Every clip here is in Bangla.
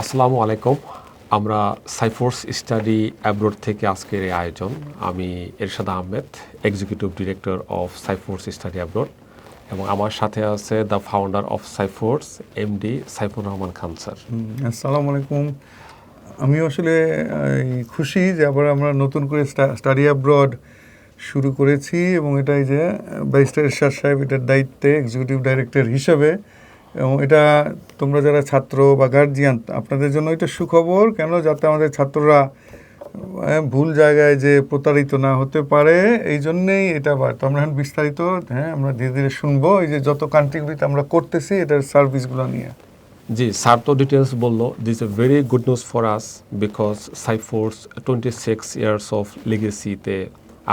আসসালামু আলাইকুম। আমরা সাইফোর্স স্টাডি অ্যাব্রোড থেকে আজকের এই আয়োজন। আমি Ershad Ahmed, executive director of Sciforce study abroad, এবং আমার সাথে আছে the founder of Sciforce MD Saifur Rahman Khan sir. আসসালামু আলাইকুম। আমি আসলে খুশি যে আবার আমরা নতুন করে স্টাডি অ্যাব্রড শুরু করেছি, এবং এটাই যে ব্যারিস্টার এরশাদ সাহেব এটার দায়িত্বে এক্সিকিউটিভ ডাইরেক্টর হিসাবে। এবং এটা তোমরা যারা ছাত্র বা গার্জিয়ান, আপনাদের জন্য এটা সুখবর, কেন যাতে আমাদের ছাত্ররা ভুল জায়গায় যে প্রতারিত না হতে পারে, এই জন্যেই এটা তো আমরা এখন বিস্তারিত আমরা ধীরে ধীরে শুনবো এই যে যত কান্ট্রিগুলিতে আমরা করতেছি এটার সার্ভিসগুলো নিয়ে। জি, স্যার তো ডিটেলস বললো। This a very good news for us because Sciforce 26 years of লিগেসিতে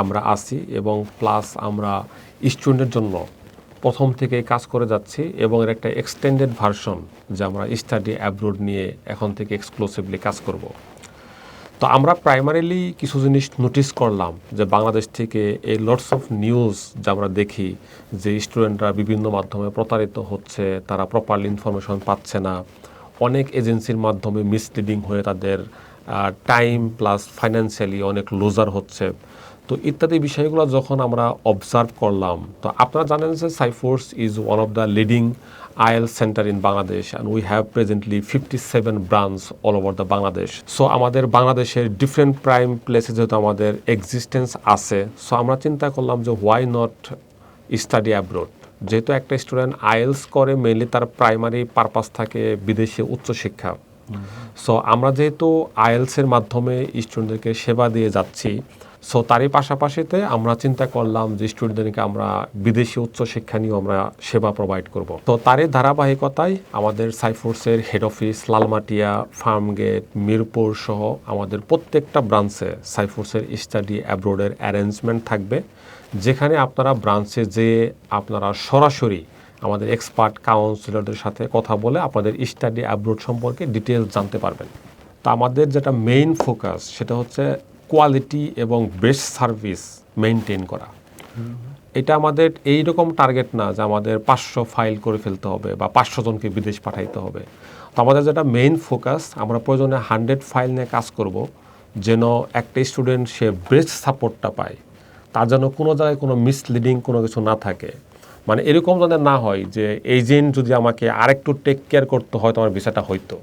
আমরা আসি, এবং প্লাস আমরা স্টুডেন্টের জন্য প্রথম থেকে কাজ করে যাচ্ছি, এবং এর একটা এক্সটেন্ডেড ভার্সন যে আমরা স্টাডি অ্যাব্রোড নিয়ে এখন থেকে এক্সক্লুসিভলি কাজ করব। তো আমরা প্রাইমারিলি কিছু জিনিস নোটিস করলাম যে বাংলাদেশ থেকে এই লটস অফ নিউজ যা আমরা দেখি যে স্টুডেন্টরা বিভিন্ন মাধ্যমে প্রতারিত হচ্ছে, তারা প্রপারলি ইনফরমেশন পাচ্ছে না, অনেক এজেন্সির মাধ্যমে মিসলিডিং হয়ে তাদের টাইম প্লাস ফাইন্যান্সিয়ালি অনেক লুজার হচ্ছে। তো ইত্যাদি বিষয়গুলো যখন আমরা অবজার্ভ করলাম, তো আপনারা জানেন যে Sciforce is one of the leading IELTS centre in Bangladesh, and we have presently 57 branch all over the Bangladesh. So আমাদের বাংলাদেশের ডিফারেন্ট প্রাইম প্লেসে যেহেতু আমাদের এক্সিস্টেন্স আছে, সো আমরা চিন্তা করলাম যে হোয়াই নট স্টাডি অ্যাব্রোড। যেহেতু একটা স্টুডেন্ট IELTS করে মেইনলি তার প্রাইমারি পারপাস থাকে বিদেশে উচ্চশিক্ষা। সো আমরা যেহেতু IELTS-এর মাধ্যমে স্টুডেন্টদেরকে সেবা দিয়ে যাচ্ছি, সো তারই পাশাপাশিতে আমরা চিন্তা করলাম যে স্টুডেন্টদেরকে আমরা বিদেশি উচ্চশিক্ষা নিয়েও আমরা সেবা প্রোভাইড করব। তো তারই ধারাবাহিকতায় আমাদের সাইফোর্সের হেড অফিস লালমাটিয়া, ফার্মগেট, মিরপুর সহ আমাদের প্রত্যেকটা ব্রাঞ্চে সাইফোর্সের স্টাডি অ্যাব্রোডের অ্যারেঞ্জমেন্ট থাকবে, যেখানে আপনারা ব্রাঞ্চে যেয়ে আপনারা সরাসরি আমাদের এক্সপার্ট কাউন্সিলরদের সাথে কথা বলে আপনাদের স্টাডি অ্যাব্রোড সম্পর্কে ডিটেলস জানতে পারবেন। তা আমাদের যেটা মেইন ফোকাস সেটা হচ্ছে কোয়ালিটি এবং বেস্ট সার্ভিস মেনটেন করা। এটা আমাদের এইরকম টার্গেট না যে আমাদের 500 ফাইল করে ফেলতে হবে বা 500 জনকে বিদেশ পাঠাইতে হবে। তো আমাদের যেটা মেইন ফোকাস, আমরা প্রয়োজনে 100 ফাইল নিয়ে কাজ করব, যেন একটা স্টুডেন্ট সে বেস্ট সাপোর্টটা পায়, তার যেন কোনো জায়গায় কোনো মিসলিডিং কোনো কিছু না থাকে। মানে এরকম যেন না হয় যে এজেন্ট যদি আমাকে আরেকটু টেক কেয়ার করতে হয় তো আমার ভিসাটা হয়তো,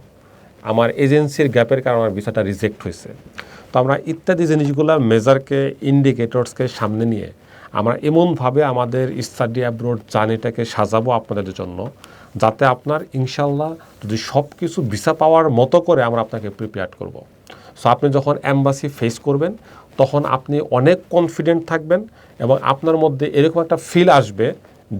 আমার এজেন্সির গ্যাপের কারণে আমার ভিসাটা রিজেক্ট হয়েছে। তো আমরা ইত্যাদি জিনিসগুলো মেজারকে, ইন্ডিকেটরসকে সামনে নিয়ে আমরা এমনভাবে আমাদের স্টাডি অ্যাব্রোড জার্নিটাকে সাজাবো আপনাদের জন্য, যাতে আপনার ইনশাল্লাহ যদি সব কিছু ভিসা পাওয়ার মতো করে আমরা আপনাকে প্রিপেয়ার করব। সো আপনি যখন এম্বাসি ফেস করবেন তখন আপনি অনেক কনফিডেন্ট থাকবেন, এবং আপনার মধ্যে এরকম একটা ফিল আসবে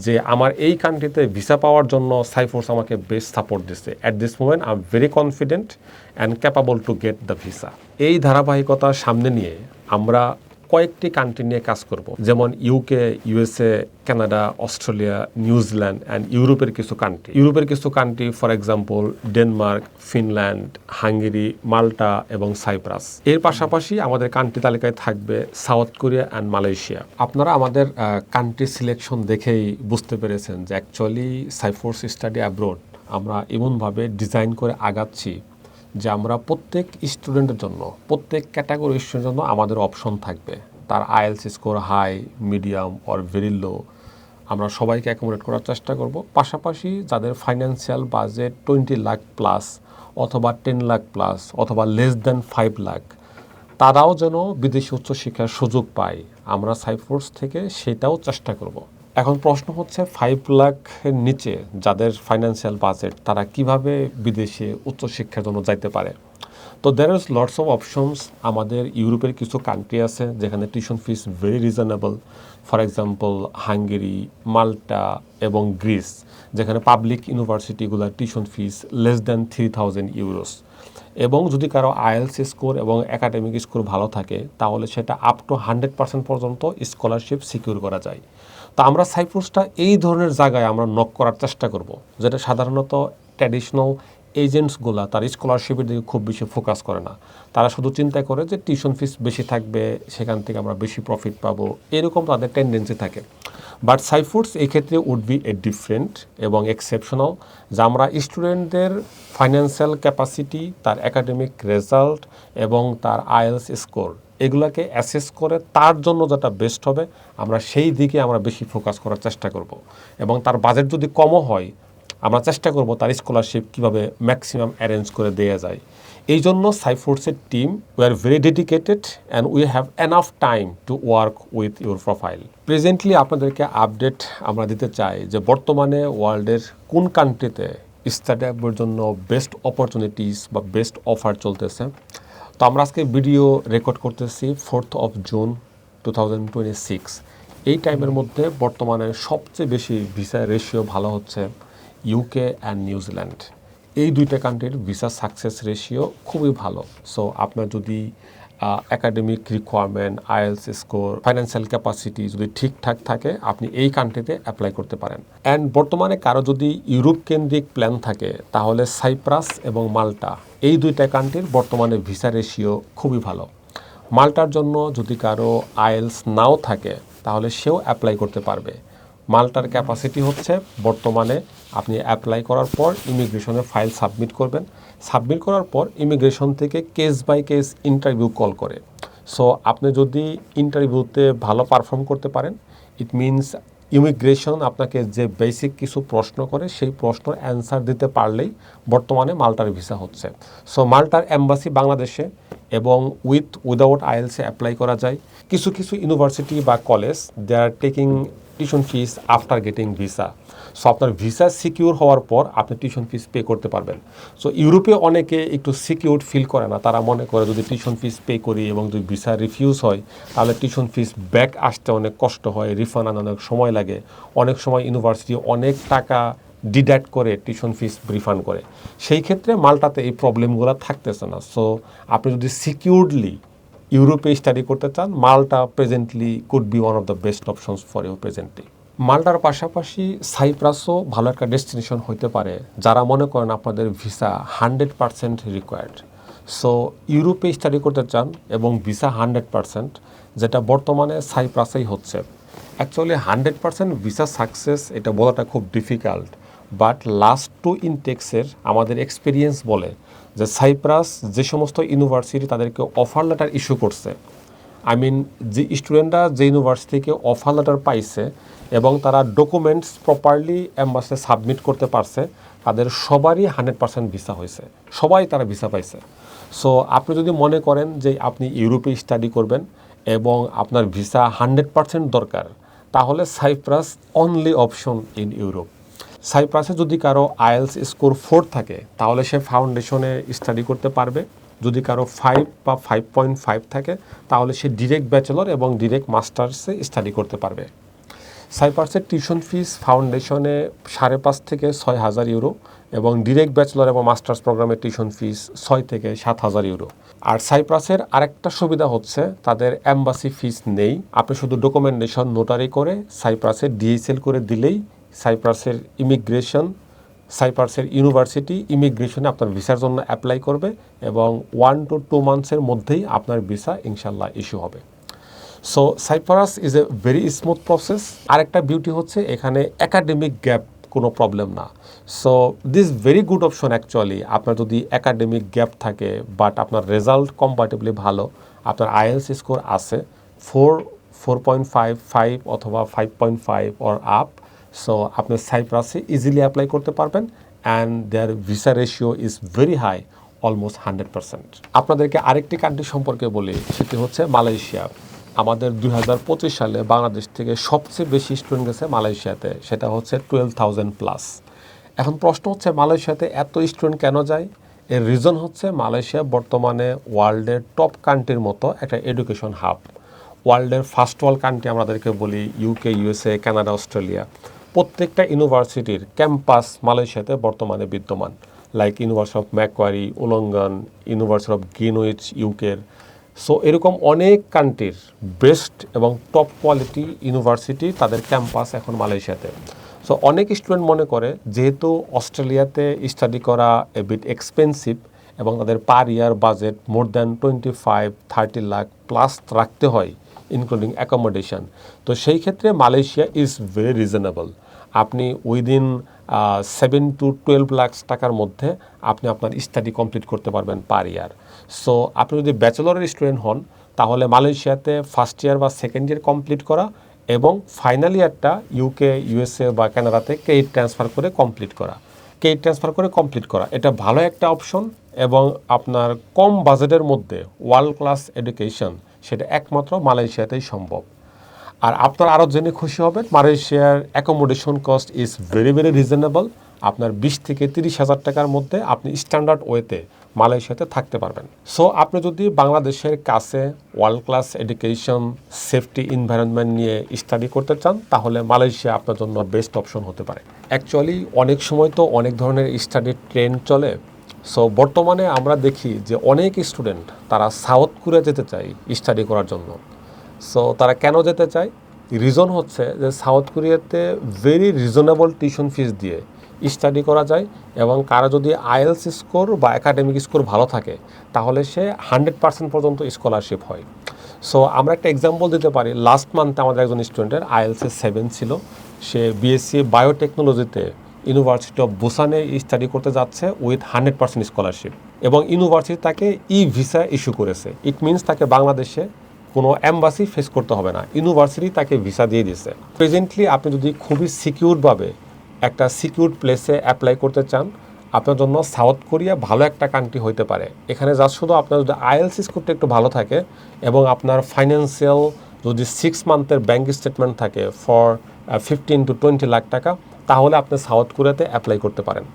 যে আমার এই কান্ট্রিতে ভিসা পাওয়ার জন্য সাইফোর্স আমাকে বেস্ট সাপোর্ট দিচ্ছে। At this moment I am very confident and capable to get the visa. এই ধারাবাহিকতা সামনে নিয়ে আমরা কয়েকটি কান্ট্রি নিয়ে কাজ করব, যেমন UK, USA, Canada, Australia, New Zealand and ইউরোপের কিছু country for example Denmark, Finland, Hungary, Malta এবং সাইপ্রাস। এর পাশাপাশি আমাদের কান্ট্রি তালিকায় থাকবে সাউথ কোরিয়া অ্যান্ড মালয়েশিয়া। আপনারা আমাদের কান্ট্রি সিলেকশন দেখেই বুঝতে পেরেছেন যে অ্যাকচুয়ালি সাইফোর্স স্টাডি অ্যাব্রোড আমরা এমনভাবে ডিজাইন করে আগাচ্ছি যে আমরা প্রত্যেক স্টুডেন্টের জন্য, প্রত্যেক ক্যাটাগরি স্টুডেন্টের জন্য আমাদের অপশন থাকবে। তার IELTS score high, medium or very low, আমরা সবাইকে অ্যাকোমোডেট করার চেষ্টা করব। পাশাপাশি যাদের ফাইন্যান্সিয়াল বাজেট 20 লাখ প্লাস অথবা 10 লাখ প্লাস অথবা লেস দ্যান 5 লাখ, তারাও যেন বিদেশি উচ্চশিক্ষার সুযোগ পায়, আমরা সাইফোর্স থেকে সেটাও চেষ্টা করব। এখন প্রশ্ন হচ্ছে 5 লাখের নিচে যাদের ফাইন্যান্সিয়াল বাজেট, তারা কিভাবে বিদেশে উচ্চশিক্ষার জন্য যাইতে পারে। তো there is lots of options. আমাদের ইউরোপের কিছু কান্ট্রি আছে যেখানে tuition fees very reasonable, for example Hungary, Malta এবং গ্রিস, যেখানে পাবলিক ইউনিভার্সিটিগুলোর tuition fees less than 3000 euros. এবং যদি কারো IELTS স্কোর এবং একাডেমিক স্কোর ভালো থাকে তাহলে সেটা আপ টু 100% পর্যন্ত স্কলারশিপ সিকিউর করা যায়। তো আমরা সাইপ্রাসটা এই ধরনের জায়গায় আমরা নক করার চেষ্টা করব, যেটা সাধারণত ট্র্যাডিশনাল এজেন্টসগুলা তার স্কলারশিপের দিকে খুব বেশি ফোকাস করে না। তারা শুধু চিন্তা করে যে টিউশন ফিস বেশি থাকবে, সেখান থেকে আমরা বেশি প্রফিট পাবো, এরকম তাদের টেন্ডেন্সি থাকে। বাট সাইফুডস এই ক্ষেত্রে উড বি এ ডিফারেন্ট এবং এক্সেপশনাল, যে আমরা স্টুডেন্টদের ফাইন্যান্সিয়াল ক্যাপাসিটি, তার একাডেমিক রেজাল্ট এবং তার আইএলস স্কোর এগুলাকে অ্যাসেস করে তার জন্য যেটা বেস্ট হবে আমরা সেই দিকে আমরা বেশি ফোকাস করার চেষ্টা করব। এবং তার বাজেট যদি কমও হয় আমরা চেষ্টা করব তার স্কলারশিপ কীভাবে ম্যাক্সিমাম অ্যারেঞ্জ করে দেওয়া যায়। এই জন্য সাইফুডসের team we are very dedicated and we have enough time to work with your profile. Presently আপনাদেরকে আপডেট আমরা দিতে চাই যে বর্তমানে ওয়ার্ল্ডের কোন কান্ট্রিতে স্টাডি অ্যাপের জন্য বেস্ট অপরচুনিটিস বা বেস্ট অফার চলতেছে। তো আমরা আজকে ভিডিও রেকর্ড করতেছি 4th of June 2026। এই টাইমের মধ্যে বর্তমানে সবচেয়ে বেশি ভিসা রেশিও ভালো হচ্ছে ইউকে অ্যান্ড নিউজিল্যান্ড। এই দুইটা কান্ট্রির ভিসা সাকসেস রেশিও খুবই ভালো। সো আপনার যদি academic requirement, IELTS score, financial capacity যদি ঠিকঠাক থাকে আপনি এই কান্ট্রিতে অ্যাপ্লাই করতে পারেন। অ্যান্ড বর্তমানে কারো যদি ইউরোপ কেন্দ্রিক প্ল্যান থাকে তাহলে সাইপ্রাস এবং মাল্টা এই দুইটা কান্ট্রির বর্তমানে ভিসা রেশিও খুবই ভালো। মাল্টার জন্য যদি কারো আইএলস নাও থাকে তাহলে সেও অ্যাপ্লাই করতে পারবে। মাল্টার ক্যাপাসিটি হচ্ছে বর্তমানে আপনি অ্যাপ্লাই করার পর ইমিগ্রেশনে ফাইল সাবমিট করবেন, সাবমিট করার পর ইমিগ্রেশন থেকে case by case interview call করে। সো আপনি যদি ইন্টারভিউতে ভালো পারফর্ম করতে পারেন ইট মিনস ইমিগ্রেশন আপনাকে যে বেসিক কিছু প্রশ্ন করে সেই প্রশ্নের অ্যান্সার দিতে পারলেই বর্তমানে মাল্টার ভিসা হচ্ছে। সো মাল্টার এম্বাসি বাংলাদেশে এবং উইদাউট আইএলসে অ্যাপ্লাই করা যায়। কিছু কিছু ইউনিভার্সিটি বা college they are taking tuition fees after getting visa. So আপনার ভিসা সিকিউর হওয়ার পর আপনি টিউশন ফিস পে করতে পারবেন। সো ইউরোপে অনেকে একটু সিকিউর ফিল করে না, তারা মনে করে যদি টিউশন ফিস পে করি এবং যদি ভিসা রিফিউজ হয় তাহলে টিউশন ফিস ব্যাক আসতে অনেক কষ্ট হয়, রিফান্ড আনতে অনেক সময় লাগে, অনেক সময় ইউনিভার্সিটি অনেক টাকা ডিডাক্ট করে টিউশন ফিস রিফান্ড করে। সেই ক্ষেত্রে মাল্টাতে এই প্রবলেমগুলো থাকতেছে না। সো আপনি যদি সিকিউরডলি ইউরোপে স্টাডি করতে চান Malta presently could be one of the best options for you presently. মাল্টার পাশাপাশি সাইপ্রাসও ভালো একটা ডেস্টিনেশন হতে পারে যারা মনে করেন আপনাদের ভিসা 100% রিকোয়ার্ড। সো ইউরোপে স্টাডি করতে চান এবং ভিসা 100%, যেটা বর্তমানে সাইপ্রাসেই হচ্ছে। অ্যাকচুয়ালি 100% ভিসা সাকসেস এটা বলাটা খুব ডিফিকাল্ট, বাট লাস্ট 2 ইনটেক্সের আমাদের এক্সপিরিয়েন্স বলে যে সাইপ্রাস যে সমস্ত ইউনিভার্সিটি তাদেরকে অফার লেটার ইস্যু করছে, আই মিন যে স্টুডেন্টরা যে ইউনিভার্সিটি থেকে অফার লেটার পাইছে এবং তারা ডকুমেন্টস প্রপারলি এম্বাসিতে সাবমিট করতে পারছে, তাদের সবারই 100% ভিসা হয়েছে, সবাই তারা ভিসা পাইছে। সো আপনি যদি মনে করেন যে আপনি ইউরোপে স্টাডি করবেন এবং আপনার ভিসা 100% দরকার তাহলে Cyprus only option in Europe. সাইপ্রাসে যদি কারো আইএলস স্কোর 4 থাকে তাহলে সে ফাউন্ডেশনে স্টাডি করতে পারবে। যদি কারো 5 বা 5.5 থাকে তাহলে সে ডিরেক্ট ব্যাচেলর এবং ডিরেক্ট মাস্টার্সে স্টাডি করতে পারবে। সাইপ্রাসের টিউশন ফিস ফাউন্ডেশনে 5.5 থেকে 6,000 ইউরো এবং ডিরেক্ট ব্যাচেলর এবং মাস্টার্স প্রোগ্রামের টিউশন ফিস 6 থেকে 7,000 ইউরো। আর সাইপ্রাসের আরেকটা সুবিধা হচ্ছে তাদের এম্বাসি ফিস নেই, আপনি শুধু ডকুমেন্টেশন নোটারি করে সাইপ্রাসে ডিএসএল করে দিলেই সাইপ্রাসের সাইপ্রাসের ইউনিভার্সিটি ইমিগ্রেশনে আপনার ভিসার জন্য অ্যাপ্লাই করবে এবং 1 to 2 মান্থসের মধ্যেই আপনার ভিসা ইনশাল্লাহ ইস্যু হবে। So Cyprus is a very smooth process. আরেকটা বিউটি হচ্ছে এখানে একাডেমিক গ্যাপ কোনো প্রবলেম না। So this very good option actually. আপনার যদি একাডেমিক গ্যাপ থাকে বাট আপনার রেজাল্ট কম্পারেটিভলি ভালো, আপনার আইএলস স্কোর আছে 4.5, 5 অথবা 5.5 অর আপ, সো আপনি সাইপ্রাসে ইজিলি অ্যাপ্লাই করতে পারবেন and their visa ratio is very high, almost 100%। আপনাদেরকে আরেকটি কান্ট্রি সম্পর্কে বলি, সেটি হচ্ছে মালয়েশিয়া। আমাদের 2025 সালে বাংলাদেশ থেকে সবচেয়ে বেশি স্টুডেন্ট গেছে মালয়েশিয়াতে, সেটা হচ্ছে 12,000+। এখন প্রশ্ন হচ্ছে মালয়েশিয়াতে এত স্টুডেন্ট কেন যায়? এর রিজন হচ্ছে মালয়েশিয়া বর্তমানে ওয়ার্ল্ডের টপ কান্ট্রির মতো একটা এডুকেশন হাব। ওয়ার্ল্ডের ফার্স্ট ওয়ার্ল্ড কান্ট্রি আমাদেরকে বলি ইউকে, ইউএসএ, কানাডা, অস্ট্রেলিয়া, প্রত্যেকটা ইউনিভার্সিটির ক্যাম্পাস মালয়েশিয়াতে বর্তমানে বিদ্যমান, like university of Macquarie, Wollongong, university of Greenwich ইউকের। সো এরকম অনেক কান্ট্রির বেস্ট এবং টপ কোয়ালিটি ইউনিভার্সিটি তাদের ক্যাম্পাস এখন মালয়েশিয়াতে। সো সো অনেক স্টুডেন্ট মনে করে যেহেতু অস্ট্রেলিয়াতে স্টাডি করা এ বিট এক্সপেন্সিভ এবং তাদের per year budget more than 25-30 lakh plus রাখতে হয় ইনক্লুডিং অ্যাকোমোডেশন, তো সেই ক্ষেত্রে মালয়েশিয়া ইজ ভেরি রিজনেবল। আপনি উইদিন 7 to 12 লাখ টাকার মধ্যে আপনি আপনার স্টাডি কমপ্লিট করতে পারবেন পার ইয়ার। সো আপনি যদি ব্যাচেলরের স্টুডেন্ট হন তাহলে মালয়েশিয়াতে ফার্স্ট ইয়ার বা সেকেন্ড ইয়ার কমপ্লিট করা এবং ফাইনাল ইয়ারটা ইউকে, ইউএসএ বা কানাডাতে ক্রেডিট ট্রান্সফার করে কমপ্লিট করা এটা ভালো একটা অপশন। এবং আপনার কম বাজেটের মধ্যে ওয়ার্ল্ড ক্লাস এডুকেশন সেটা একমাত্র মালয়েশিয়াতেই সম্ভব। আর আপনার আরও জেনে খুশি হবেন মালয়েশিয়ার accommodation cost is very very reasonable. আপনার 20 থেকে 30 হাজার টাকার মধ্যে আপনি স্ট্যান্ডার্ড ওয়েতে মালয়েশিয়াতে থাকতে পারবেন। সো আপনি যদি বাংলাদেশের কাছে world class education, safety environment নিয়ে স্টাডি করতে চান তাহলে মালয়েশিয়া আপনার জন্য বেস্ট অপশন হতে পারে। অ্যাকচুয়ালি অনেক সময় তো অনেক ধরনের স্টাডির ট্রেন্ড চলে। সো বর্তমানে আমরা দেখি যে অনেক স্টুডেন্ট তারা সাউথ কোরিয়া যেতে চায় স্টাডি করার জন্য। সো তারা কেন যেতে চায়? রিজন হচ্ছে যে সাউথ কোরিয়াতে ভেরি রিজনেবল টিউশন ফিস দিয়ে স্টাডি করা যায় এবং কারো যদি আইএলস স্কোর বা একাডেমিক স্কোর ভালো থাকে তাহলে সে 100% পর্যন্ত স্কলারশিপ হয়। সো আমরা একটা এক্সাম্পল দিতে পারি। লাস্ট মান্থে আমাদের একজন স্টুডেন্টের আইএলসে 7 ছিল। সে বিএসসি বায়োটেকনোলজিতে ইউনিভার্সিটি অফ বুসানে স্টাডি করতে যাচ্ছে উইথ 100% স্কলারশিপ এবং ইউনিভার্সিটি তাকে ভিসা ইস্যু করেছে। ইট মিনস তাকে বাংলাদেশে কোনো এম্বাসি ফেস করতে হবে না, ইউনিভার্সিটি তাকে ভিসা দিয়ে দিচ্ছে। প্রেজেন্টলি আপনি যদি খুবই সিকিউরভাবে একটা সিকিউর প্লেসে অ্যাপ্লাই করতে চান আপনার জন্য সাউথ কোরিয়া ভালো একটা কান্ট্রি হইতে পারে। এখানে যা শুধু আপনার যদি আইএলস স্কোরটা একটু ভালো থাকে এবং আপনার ফাইন্যান্সিয়াল যদি 6 মান্থের ব্যাঙ্ক স্টেটমেন্ট থাকে ফর 15 to 20 লাখ টাকা তাহলে আপনি সাউথ কোরিয়াতে অ্যাপ্লাই করতে পারেন।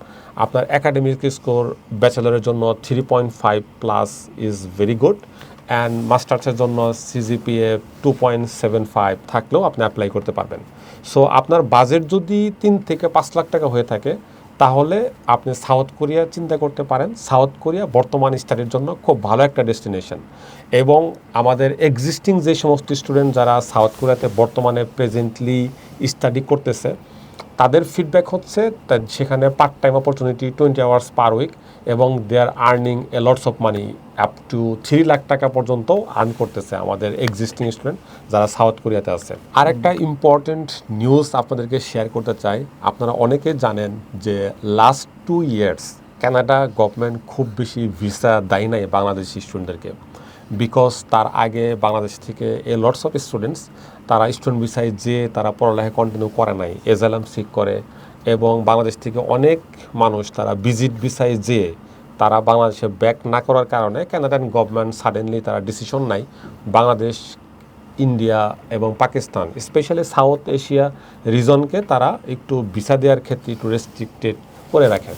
আপনার একাডেমিক স্কোর ব্যাচেলরের জন্য 3.5 plus is very good and মাস্টার্সের জন্য সিজিপিএ 2.75 থাকলেও আপনি অ্যাপ্লাই করতে পারবেন। সো আপনার বাজেট যদি 3 থেকে 5 লাখ টাকা হয়ে থাকে তাহলে আপনি সাউথ কোরিয়া চিন্তা করতে পারেন। সাউথ কোরিয়া বর্তমান স্টাডির জন্য খুব ভালো একটা ডেস্টিনেশন এবং আমাদের এক্সিস্টিং যে সমস্ত স্টুডেন্ট যারা সাউথ কোরিয়াতে বর্তমানে প্রেজেন্টলি স্টাডি করতেছে তাদের ফিডব্যাক হচ্ছে সেখানে part time opportunity 20 hours per week এবং they are earning a lots of money up to 3 lakh টাকা পর্যন্ত আর্ন করতেছে আমাদের এক্সিস্টিং স্টুডেন্ট যারা সাউথ কোরিয়াতে আছে। আর একটা ইম্পর্টেন্ট নিউজ আপনাদেরকে শেয়ার করতে চাই। আপনারা অনেকে জানেন যে লাস্ট 2 ইয়ার্স কানাডা গভর্নমেন্ট খুব বেশি ভিসা দেয় নাই বাংলাদেশি স্টুডেন্টদেরকে, বিকজ তার আগে বাংলাদেশ থেকে লটস অফ স্টুডেন্টস তারা স্টুডেন্ট ভিসায় যে তারা পড়ালেখা কন্টিনিউ করে নাই, এজালাম সিক করে এবং বাংলাদেশ থেকে অনেক মানুষ তারা ভিজিট ভিসায় যে তারা বাংলাদেশে ব্যাক না করার কারণে কানাডিয়ান গভর্নমেন্ট সাডেনলি তারা ডিসিশন নেয় বাংলাদেশ, ইন্ডিয়া এবং পাকিস্তান স্পেশালি সাউথ এশিয়া রিজনকে তারা একটু ভিসা দেওয়ার ক্ষেত্রে একটু রেস্ট্রিক্টেড করে রাখে।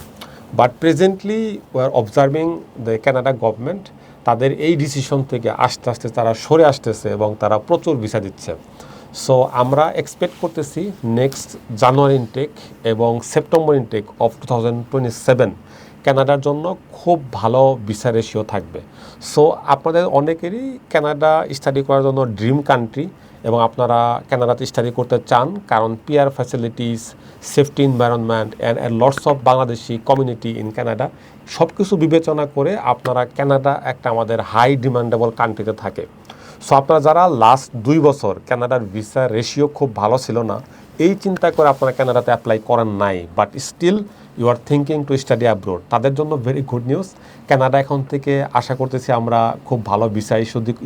But presently we are observing the Canada government তাদের এই ডিসিশন থেকে আস্তে আস্তে তারা সরে আসতেছে এবং তারা প্রচুর ভিসা দিচ্ছে। সো আমরা এক্সপেক্ট করতেছি নেক্সট জানুয়ারি ইনটেক এবং সেপ্টেম্বর ইনটেক অফ 2027 কানাডার জন্য খুব ভালো ভিসা রেশিও থাকবে। সো আপনাদের অনেকেরই কানাডা স্টাডি করার জন্য ড্রিম কান্ট্রি এবং আপনারা কানাডাতে স্টাডি করতে চান কারণ peer facilities, safety environment and lots of Bangladeshi community in Canada সব কিছু বিবেচনা করে আপনারা কানাডা একটা আমাদের হাই ডিমান্ডেবল কান্ট্রিতে থাকে। সো আপনারা যারা লাস্ট 2 বছর কানাডার ভিসা রেশিও খুব ভালো ছিল না এই চিন্তা করে আপনারা কানাডাতে অ্যাপ্লাই করেন নাই but still you are thinking to study abroad, তাদের জন্য ভেরি গুড নিউজ। কানাডা এখন থেকে আশা করতেছি আমরা খুব ভালো ভিসা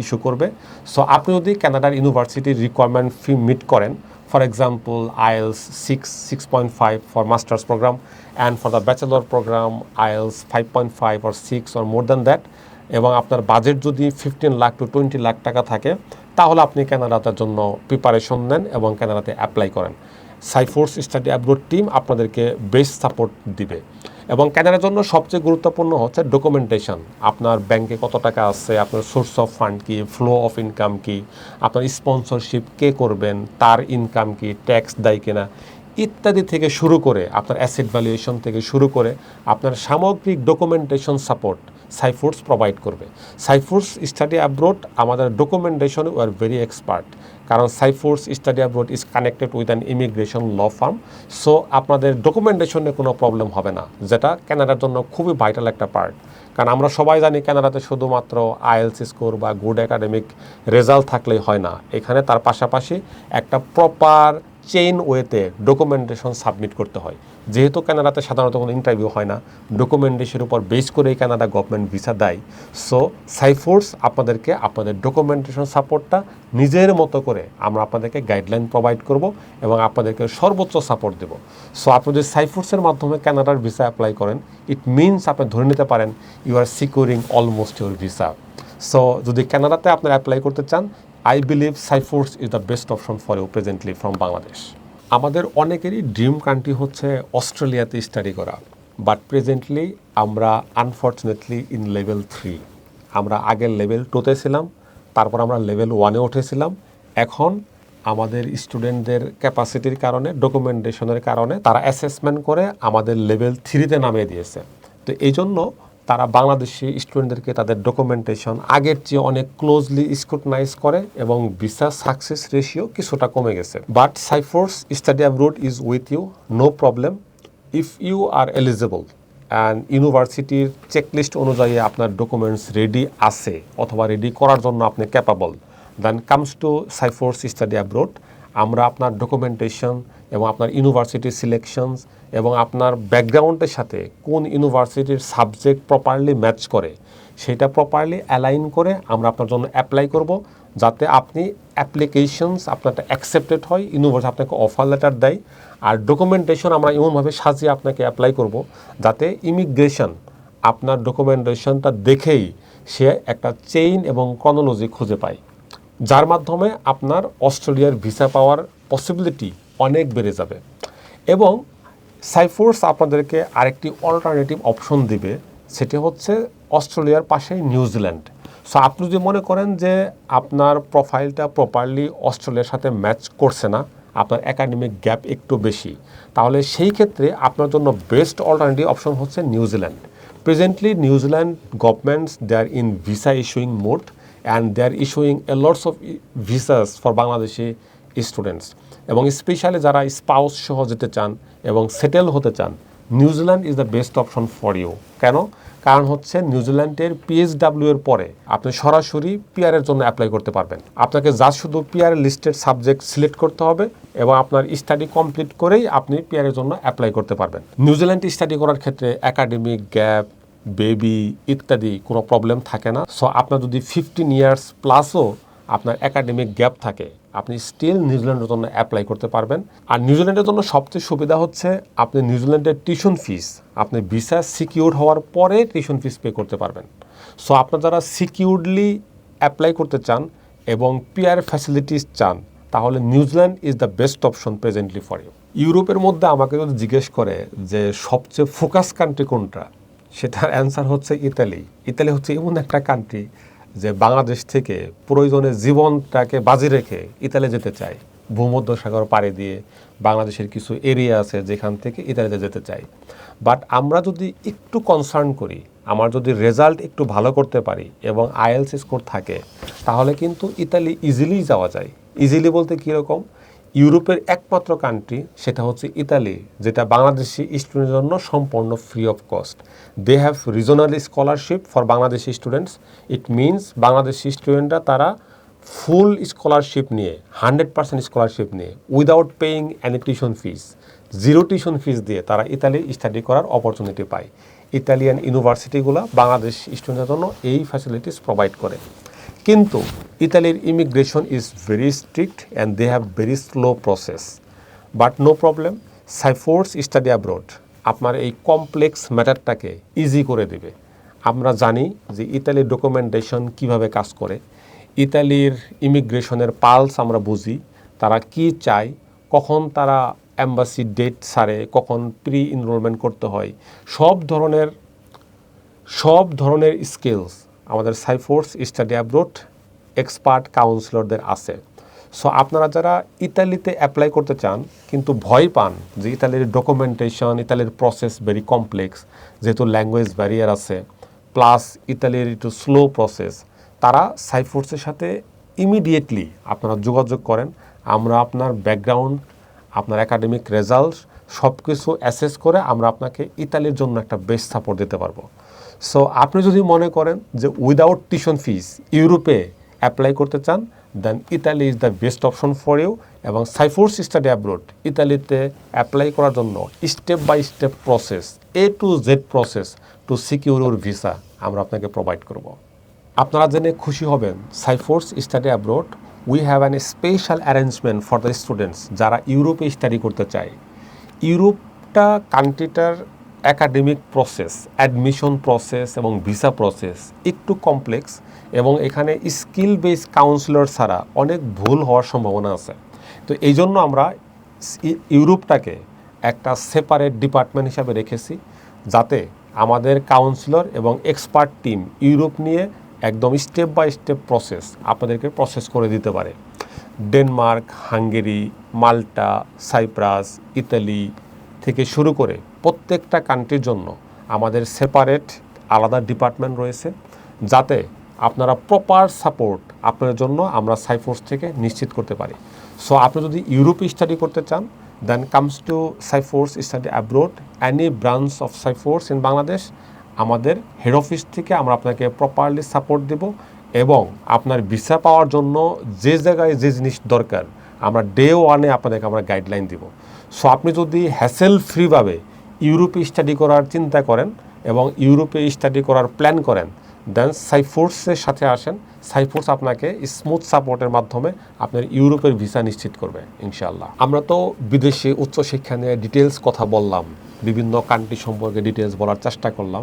ইস্যু করবে। সো আপনি যদি কানাডার ইউনিভার্সিটির রিকোয়ারমেন্ট ফি মিট করেন, for example IELTS 6.5 for masters programme and for the bachelor programme IELTS 5.5 or 6 or more than that, এবং আপনার বাজেট যদি 15 লাখ to 20 লাখ টাকা থাকে তাহলে আপনি কানাডাটার জন্য প্রিপারেশন নেন এবং কানাডাতে অ্যাপ্লাই করেন। সাইফোর্স স্টাডি অ্যাব্রোড টিম আপনাদেরকে বেস্ট সাপোর্ট দিবে এবং কানাডার জন্য সবচেয়ে গুরুত্বপূর্ণ হচ্ছে ডকুমেন্টেশন। আপনার ব্যাংকে কত টাকা আছে, আপনার সোর্স অফ ফান্ড কি, ফ্লো অফ ইনকাম কি, আপনার স্পন্সরশিপ কে করবেন, তার ইনকাম কি, ট্যাক্স দেয় কিনা ইত্যাদি থেকে শুরু করে আপনার অ্যাসেট ভ্যালুয়েশন থেকে শুরু করে আপনার সামগ্রিক ডকুমেন্টেশন সাপোর্ট সাইফোর্স প্রোভাইড করবে। সাইফোর্স স্টাডি অ্যাব্রোড আমাদের documentation we are very expert, কারণ Sciforce study abroad is connected with an immigration law firm. So আপনাদের ডকুমেন্টেশনে কোনো প্রবলেম হবে না, যেটা কানাডার জন্য খুবই ভাইটাল একটা পার্ট। কারণ আমরা সবাই জানি কানাডাতে শুধুমাত্র আইএলস স্কোর বা গুড একাডেমিক রেজাল্ট থাকলেই হয় না, এখানে তার পাশাপাশি একটা প্রপার চেইন ওয়েতে ডকুমেন্টেশন সাবমিট করতে হয়। যেহেতু কানাডাতে সাধারণত কোনো ইন্টারভিউ হয় না, ডকুমেন্টেশনের উপর বেস করেই কানাডা গভর্নমেন্ট ভিসা দেয়। সো সাইফোর্স আপনাদেরকে আপনাদের ডকুমেন্টেশন সাপোর্টটা নিজের মতো করে আমরা আপনাদেরকে গাইডলাইন প্রোভাইড করব এবং আপনাদেরকে সর্বোচ্চ সাপোর্ট দেব। সো আপনি যদি সাইফোর্সের মাধ্যমে কানাডার ভিসা অ্যাপ্লাই করেন, ইট মিনস আপনি ধরে নিতে পারেন you are securing almost your visa. So যদি কানাডাতে আপনারা অ্যাপ্লাই করতে চান, I believe Cyforce is the best option for you presently from Bangladesh. আমাদের অনেকেরই ড্রিম কান্ট্রি হচ্ছে অস্ট্রেলিয়াতে স্টাডি করা, বাট প্রেজেন্টলি আমরা আনফর্চুনেটলি ইন লেভেল 3। আমরা আগের লেভেল 2তে ছিলাম, তারপর আমরা লেভেল 1-এ উঠেছিলাম। এখন আমাদের স্টুডেন্টদের ক্যাপাসিটির কারণে, ডকুমেন্টেশনের কারণে তারা অ্যাসেসমেন্ট করে আমাদের লেভেল 3-তে নামিয়ে দিয়েছে। তো এই জন্য তারা বাংলাদেশি স্টুডেন্টদেরকে তাদের ডকুমেন্টেশন আগের চেয়ে অনেক ক্লোজলি স্ক্রুটনাইজ করে এবং ভিসা সাকসেস রেশিও কিছুটা কমে গেছে। But Sciforce study abroad is with you, no problem. If you are eligible and ইউনিভার্সিটির চেকলিস্ট অনুযায়ী আপনার ডকুমেন্টস রেডি আছে অথবা রেডি করার জন্য আপনি capable, then comes to Sciforce study abroad. আমরা আপনার ডকুমেন্টেশন এবং আপনার ইউনিভার্সিটির সিলেকশনস এবং আপনার ব্যাকগ্রাউন্ডের সাথে কোন ইউনিভার্সিটির সাবজেক্ট প্রপারলি ম্যাচ করে সেটা প্রপারলি অ্যালাইন করে আমরা আপনার জন্য অ্যাপ্লাই করব, যাতে আপনি অ্যাপ্লিকেশনস আপনারটা অ্যাকসেপ্টেড হয়, ইউনিভার্সিটি আপনাকে অফার লেটার দেয়। আর ডকুমেন্টেশন আমরা এমনভাবে সাজিয়ে আপনাকে অ্যাপ্লাই করব যাতে ইমিগ্রেশন আপনার ডকুমেন্টেশনটা দেখেই সে একটা চেইন এবং ক্রনোলজি খুঁজে পায়, যার মাধ্যমে আপনার অস্ট্রেলিয়ার ভিসা পাওয়ার পসিবিলিটি অনেক বেড়ে যাবে। এবং সাইফোর্স আপনাদেরকে আরেকটি অল্টারনেটিভ অপশন দিবে, সেটি হচ্ছে অস্ট্রেলিয়ার পাশেই নিউজিল্যান্ড। সো আপনি যদি মনে করেন যে আপনার প্রোফাইলটা প্রপারলি অস্ট্রেলিয়ার সাথে ম্যাচ করছে না, আপনার একাডেমিক গ্যাপ একটু বেশি, তাহলে সেই ক্ষেত্রে আপনার জন্য বেস্ট অল্টারনেটিভ অপশন হচ্ছে New Zealand. Presently New Zealand governments they are in visa issuing mode and they are issuing a lots of visas for Bangladeshi students, এবং স্পেশালি যারা স্পাউস সহ যেতে চান এবং সেটেল হতে চান, New Zealand is the best option for you. কেন? কারণ হচ্ছে নিউজিল্যান্ডের পিএইচডাব্লিউ এর পরে আপনি সরাসরি পিআরের জন্য অ্যাপ্লাই করতে পারবেন। আপনাকে যা শুধু পিআর লিস্টেড সাবজেক্ট সিলেক্ট করতে হবে এবং আপনার স্টাডি কমপ্লিট করেই আপনি পিআরের জন্য অ্যাপ্লাই করতে পারবেন। নিউজিল্যান্ড স্টাডি করার ক্ষেত্রে একাডেমিক গ্যাপ, বেবি ইত্যাদি কোনো প্রবলেম থাকে না। সো আপনার যদি 15 ইয়ার্স প্লাসও আপনার একাডেমিক গ্যাপ থাকে, আপনি স্টিল নিউজিল্যান্ডের জন্য অ্যাপ্লাই করতে পারবেন। আর নিউজিল্যান্ডের জন্য সবচেয়ে সুবিধা হচ্ছে আপনি নিউজিল্যান্ডের টিউশন ফিস আপনি ভিসা সিকিউর হওয়ার পরে টিউশন ফিস পে করতে পারবেন। সো আপনার যারা সিকিউরডলি অ্যাপ্লাই করতে চান এবং পিআর ফ্যাসিলিটিস চান, তাহলে New Zealand is the best option presently for you. ইউরোপের মধ্যে আমাকে যদি জিজ্ঞেস করে যে সবচেয়ে ফোকাস কান্ট্রি কোনটা, সেটার অ্যান্সার হচ্ছে ইতালি। ইতালি হচ্ছে এমন একটা কান্ট্রি যে বাংলাদেশ থেকে প্রয়োজনে জীবনটাকে বাজি রেখে ইতালি যেতে চায়। ভূমধ্যসাগর পাড়ি দিয়ে বাংলাদেশের কিছু এরিয়া আছে যেখান থেকে ইতালিতে যেতে চাই। বাট আমরা যদি একটু কনসার্ন করি, আমার যদি রেজাল্ট একটু ভালো করতে পারি এবং আইএলস স্কোর থাকে, তাহলে কিন্তু ইতালি ইজিলি যাওয়া যায়। ইজিলি বলতে কীরকম? ইউরোপের একমাত্র কান্ট্রি সেটা হচ্ছে ইতালি, যেটা বাংলাদেশি স্টুডেন্টের জন্য সম্পূর্ণ free of cost. They have regional scholarship for Bangladeshi students. It means Bangladeshi স্টুডেন্টরা তারা ফুল স্কলারশিপ নিয়ে, 100% স্কলারশিপ নিয়ে, without paying any tuition fees, zero tuition fees দিয়ে তারা ইতালি স্টাডি করার অপরচুনিটি পায়। ইতালিয়ান ইউনিভার্সিটিগুলো বাংলাদেশ স্টুডেন্টের জন্য এই ফ্যাসিলিটিস প্রোভাইড করে। কিন্তু ইতালির immigration is very strict and they have very slow process. But no problem, Sciforce study abroad আপনার এই কমপ্লেক্স ম্যাটারটাকে ইজি করে দেবে। আমরা জানি যে ইতালির ডকুমেন্টেশন কিভাবে কাজ করে, ইতালির ইমিগ্রেশনের পালস আমরা বুঝি, তারা কি চায়, কখন তারা অ্যাম্বাসি ডেট ছাড়ে, কখন প্রি এনরোলমেন্ট করতে হয়, সব ধরনের স্কিলস আমাদের সাইফোর্স স্টাডি অ্যাব্রোড এক্সপার্ট কাউন্সিলরদের আছে। সো আপনারা যারা ইতালিতে অ্যাপ্লাই করতে চান কিন্তু ভয় পান যে ইতালির ডকুমেন্টেশন, ইতালির প্রসেস ভেরি কমপ্লেক্স, যেহেতু ল্যাঙ্গুয়েজ ব্যারিয়ার আছে, প্লাস ইতালির একটু স্লো প্রসেস, তারা সাইফোর্সের সাথে ইমিডিয়েটলি আপনারা যোগাযোগ করেন। আমরা আপনার ব্যাকগ্রাউন্ড, আপনার একাডেমিক রেজাল্ট সব কিছু অ্যাসেস করে আমরা আপনাকে ইতালির জন্য একটা বেস্ট সাপোর্ট দিতে পারবো। সো আপনি যদি মনে করেন যে উইদাউট টিউশন ফিস ইউরোপে অ্যাপ্লাই করতে চান, then Italy is the best option for you. এবং সাইফোর্স স্টাডি অ্যাব্রোড ইতালিতে অ্যাপ্লাই করার জন্য step by step process, A to Z process to secure your visa আমরা আপনাকে প্রোভাইড করব। আপনারা জেনে খুশি হবেন, Sciforce study abroad we have an special arrangement for the students যারা ইউরোপে স্টাডি করতে চায়। ইউরোপটা কান্ট্রিটার অ্যাকাডেমিক প্রসেস, অ্যাডমিশন প্রসেস এবং ভিসা প্রসেস একটু কমপ্লেক্স, এবং এখানে স্কিল বেসড কাউন্সিলর ছাড়া অনেক ভুল হওয়ার সম্ভাবনা আছে। তো এই জন্য আমরা ইউরোপটাকে একটা সেপারেট ডিপার্টমেন্ট হিসাবে রেখেছি, যাতে আমাদের কাউন্সিলর এবং এক্সপার্ট টিম ইউরোপ নিয়ে একদম স্টেপ বাই স্টেপ প্রসেস আপনাদেরকে প্রসেস করে দিতে পারে। ডেনমার্ক, হাঙ্গেরি, মাল্টা, সাইপ্রাস, ইতালি থেকে শুরু করে প্রত্যেকটা কান্ট্রির জন্য আমাদের সেপারেট আলাদা ডিপার্টমেন্ট রয়েছে, যাতে আপনারা প্রপার সাপোর্ট আপনার জন্য আমরা সাইফোর্স থেকে নিশ্চিত করতে পারি। সো আপনি যদি ইউরোপে স্টাডি করতে চান, then comes to Sciforce study abroad, any branch of Sciforce in Bangladesh. আমাদের হেড অফিস থেকে আমরা আপনাকে প্রপারলি সাপোর্ট দেব, এবং আপনার ভিসা পাওয়ার জন্য যে জায়গায় যে জিনিস দরকার আমরা ডে ওয়ানে আপনাদেরকে আমরা গাইডলাইন দিব। সো আপনি যদি হ্যাসেল ফ্রিভাবে ইউরোপে স্টাডি করার চিন্তা করেন এবং ইউরোপে স্টাডি করার প্ল্যান করেন, দেন সাইফোর্সের সাথে আসেন। সাইফোর্স আপনাকে স্মুথ সাপোর্টের মাধ্যমে আপনার ইউরোপের ভিসা নিশ্চিত করবে ইনশাআল্লাহ। আমরা তো বিদেশে উচ্চশিক্ষা নিয়ে ডিটেলস কথা বললাম, বিভিন্ন কান্ট্রি সম্পর্কে ডিটেলস বলার চেষ্টা করলাম,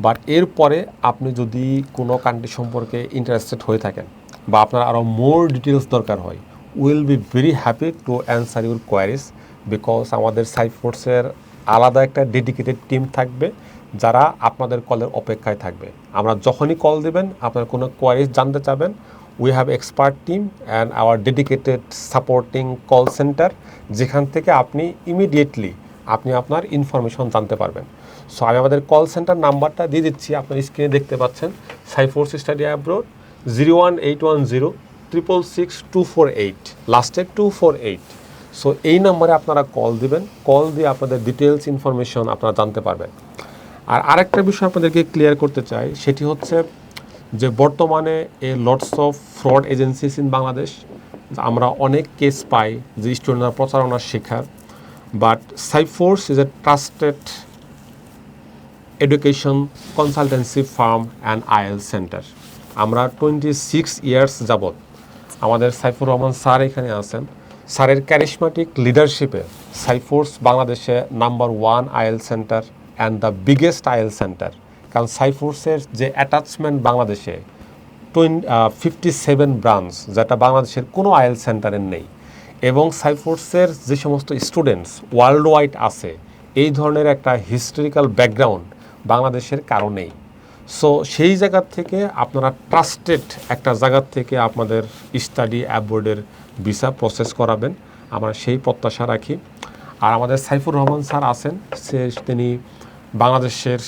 বাট এরপরে আপনি যদি কোনো কান্ট্রি সম্পর্কে ইন্টারেস্টেড হয়ে থাকেন বা আপনার আরও মোর ডিটেলস দরকার হয়, will be very happy to answer your queries, because আমাদের সাইফোর্সের আলাদা একটা ডেডিকেটেড টিম থাকবে যারা আপনাদের কলের অপেক্ষায় থাকবে। আমরা যখনই কল দেবেন, আপনার কোনো কোয়ারিজ জানতে চাবেন, we have expert team and our dedicated supporting call centre, যেখান থেকে আপনি ইমিডিয়েটলি আপনি আপনার ইনফরমেশন জানতে পারবেন। সো আমি আমাদের কল সেন্টার নাম্বারটা দিয়ে দিচ্ছি, আপনার স্ক্রিনে দেখতে পাচ্ছেন, সাইফোর্স স্টাডি অ্যাব্রোড 01810666248, লাস্টে 248। সো এই নাম্বারে আপনারা কল দিবেন, কল দিয়ে আপনাদের ডিটেলস ইনফরমেশন আপনারা জানতে পারবেন। আর আরেকটা বিষয় আপনাদেরকে ক্লিয়ার করতে চাই, সেটি হচ্ছে যে বর্তমানে lots of fraud agencies in Bangladesh. আমরা অনেক কেস পাই যে স্টুডেন্টরা প্রচারণার শিকার, but Sciforce is a trusted education consultancy firm and আইএল সেন্টার। আমরা 26 ইয়ার্স যাবৎ আমাদের সাইফুর রহমান স্যার এখানে আছেন। স্যারের ক্যারিশমেটিক লিডারশিপে সাইফোর্স বাংলাদেশে number 1 IL centre and the biggest IL centre. কারণ সাইফোর্সের যে অ্যাটাচমেন্ট বাংলাদেশে 57 ব্রাঞ্চ, যেটা বাংলাদেশের কোনো আইএল সেন্টারের নেই, এবং সাইফোর্সের যে সমস্ত স্টুডেন্টস ওয়ার্ল্ড ওয়াইড আছে, এই ধরনের একটা হিস্টোরিক্যাল ব্যাকগ্রাউন্ড বাংলাদেশের কারো নেই। সো সেই জায়গা থেকে আপনারা ট্রাস্টেড একটা জায়গা থেকে আপনাদের স্টাডি অ্যাব্রোডের ভিসা প্রসেস করাবেন, আমরা সেই প্রত্যাশা রাখি। আর আমাদের সাইফুর রহমান স্যার আছেন, তিনি বাংলাদেশের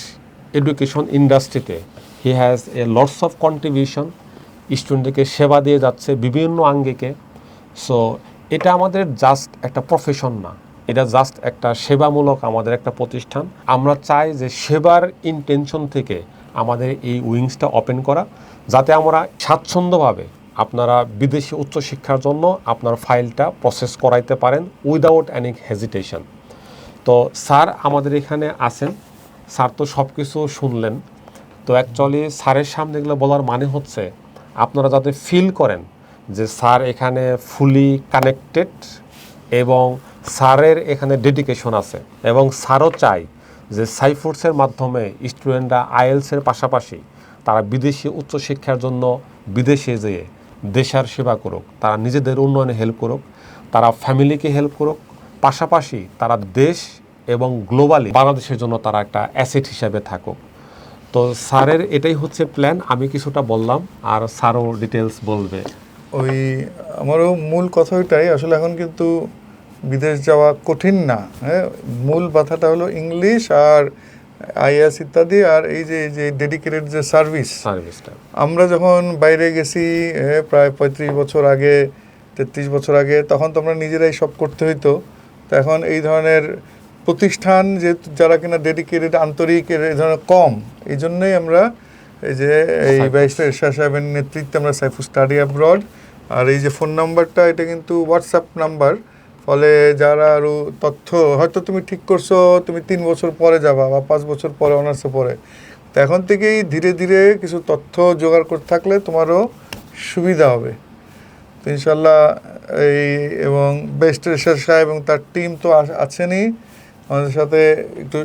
এডুকেশন ইন্ডাস্ট্রিতে he has a lots of contribution, স্টুডেন্টদেরকে সেবা দিয়ে যাচ্ছে বিভিন্ন আঙ্গিকে। সো এটা আমাদের জাস্ট একটা প্রফেশন না, এটা জাস্ট একটা সেবামূলক আমাদের একটা প্রতিষ্ঠান। আমরা চাই যে সেবার ইন্টেনশন থেকে আমাদের এই উইংসটা ওপেন করা, যাতে আমরা স্বাচ্ছন্দ্যভাবে আপনারা বিদেশি উচ্চশিক্ষার জন্য আপনার ফাইলটা প্রসেস করাইতে পারেন উইদাউট এনি হেজিটেশন। তো স্যার আমাদের এখানে আছেন, স্যার তো সব কিছু শুনলেন। তো অ্যাকচুয়ালি স্যারের সামনে এগুলো বলার মানে হচ্ছে আপনারা যাতে ফিল করেন যে স্যার এখানে ফুলি কানেক্টেড এবং স্যারের এখানে ডেডিকেশন আছে, এবং স্যারও চাই যে সাইফোর্সের মাধ্যমে স্টুডেন্টরা আইএলসের পাশাপাশি তারা বিদেশি উচ্চশিক্ষার জন্য বিদেশে যেয়ে দেশের সেবা করুক, তারা নিজেদের উন্নয়নে হেল্প করুক, তারা ফ্যামিলিকে হেল্প করুক, পাশাপাশি তারা দেশ এবং গ্লোবালি বাংলাদেশের জন্য তারা একটা অ্যাসেট হিসাবে থাকুক। তো স্যারের এটাই হচ্ছে প্ল্যান। আমি কিছুটা বললাম, আর স্যারও ডিটেলস বলবে। ওই আমারও মূল কথা ওইটাই, আসলে এখন কিন্তু বিদেশ যাওয়া কঠিন না, হ্যাঁ, মূল বাধাটা হলো ইংলিশ আর আইএস ইত্যাদি, আর এই যে ডেডিকেটেড যে সার্ভিস, সার্ভিসটা আমরা যখন বাইরে গেছি প্রায় 35 বছর আগে, 33 বছর আগে, তখন তো আমরা নিজেরাই সব করতে হইতো। তো এখন এই ধরনের প্রতিষ্ঠান যে যারা কিনা ডেডিকেটেড, আন্তরিক, এই ধরনের কম, এই জন্যই আমরা এই যে এই ব্যারিস্টার এরশাদ সাহেবের নেতৃত্বে আমরা সাইফুল স্টাডি অ্যাব্রড। আর এই যে ফোন নাম্বারটা, এটা কিন্তু হোয়াটসঅ্যাপ নাম্বার, ফলে যারা আরও তথ্য, হয়তো তুমি ঠিক করছো তুমি 3 বছর পরে যাবা বা 5 বছর পরে অনার্সে পরে, তো এখন থেকেই ধীরে ধীরে কিছু তথ্য জোগাড় করতে থাকলে তোমারও সুবিধা হবে। তো ইনশাল্লাহ এবং ব্যারিস্টার এরশাদ সাহেব এবং তার টিম তো আছেনই, আমাদের সাথে একটু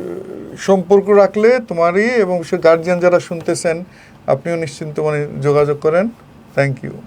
সম্পর্ক রাখলে তোমারই এবং সে গার্জিয়ান যারা শুনতেছেন, আপনিও নিশ্চিন্ত মানে যোগাযোগ করেন। Thank you.